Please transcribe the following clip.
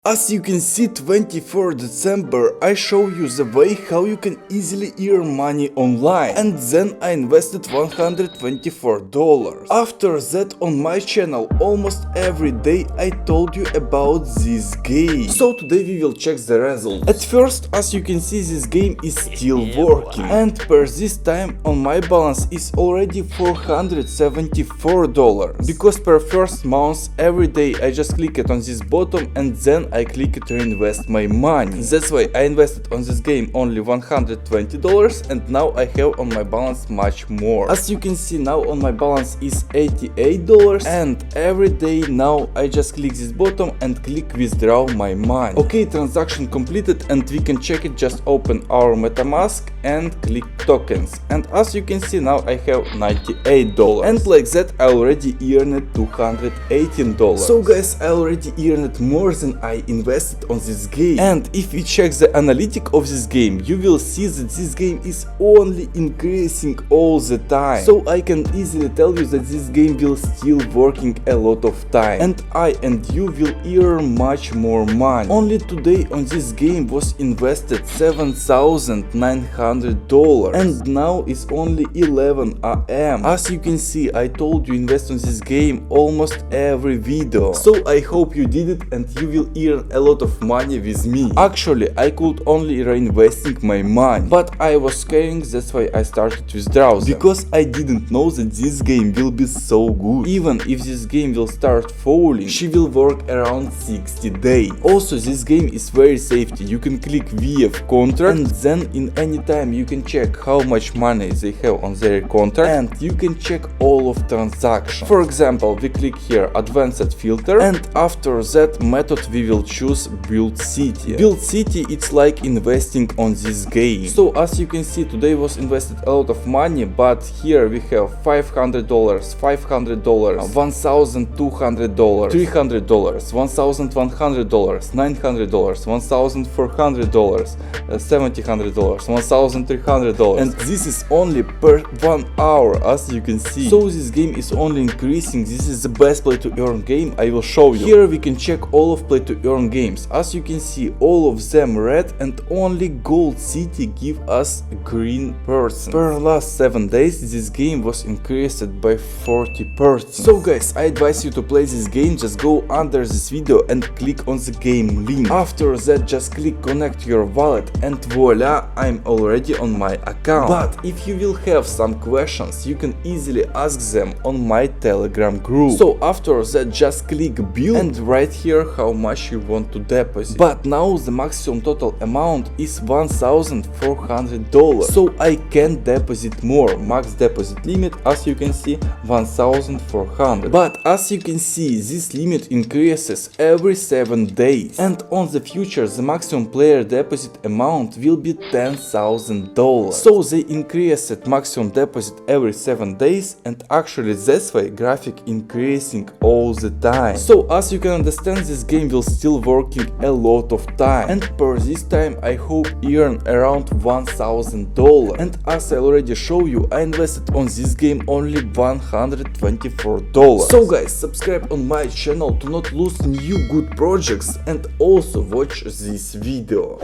As you can see, 24 December I show you the way how you can easily earn money online, and then I invested $124. After that on my channel almost every day I told you about this game. So today we will check the result. At first, as you can see, this game is still working, and per this time on my balance is already $474, because per first month every day I just click it on this bottom and then I click it to invest my money. That's why I invested on this game only $120, and now I have on my balance much more. As you can see, now on my balance is $88, and every day now I just click this bottom and click withdraw my money. Okay, transaction completed, and we can check it. Just open our MetaMask and click tokens, and as you can see now I have $98, and like that I already earned $218. So guys, I already earned more than I invested on this game. And if we check the analytic of this game, you will see that this game is only increasing all the time. So I can easily tell you that this game will still working a lot of time, and I and you will earn much more money. Only today on this game was invested $7,900, and now it's only 11 AM. As you can see, I told you invest on this game almost every video. So I hope you did it and you will earn a lot of money with me. Actually, I could only reinvesting my money, but I was scaring, that's why I started withdraw them, because I didn't know that this game will be so good. Even if this game will start falling, she will work around 60 days. Also, this game is very safety. You can click VF contract, and then in any time you can check how much money they have on their contract, and you can check all of transactions. For example, we click here advanced filter, and after that method we will choose build city. Build city, it's like investing on this game. So as you can see, today was invested a lot of money, but here we have $500, $500, $1,200, $300, $1,100, $900, $1,400, $1,700, $1,300, and this is only per 1 hour, as you can see. So this game is only increasing. This is the best play to earn game. I will show you. Here we can check all of play to earn games. As you can see, all of them red, and only gold city give us green person. Per last 7 days this game was increased by 40%. So guys, I advise you to play this game. Just go under this video and click on the game link. After that just click connect your wallet, and voila, I'm already on my account. But if you will have some questions, you can easily ask them on my Telegram group. So after that just click build and write here how much you want to deposit. But now the maximum total amount is $1,400, so I can deposit more. Max deposit limit, as you can see, 1,400. But as you can see, this limit increases every 7 days, and on the future the maximum player deposit amount will be $10,000. So they increased maximum deposit every 7 days, and actually that's why graphic increasing all the time. So as you can understand, this game will still working a lot of time, and per this time I hope earn around $1,000. And as I already show you, I invested on this game only $124. So guys, subscribe on my channel to not lose new good projects, and also watch this video.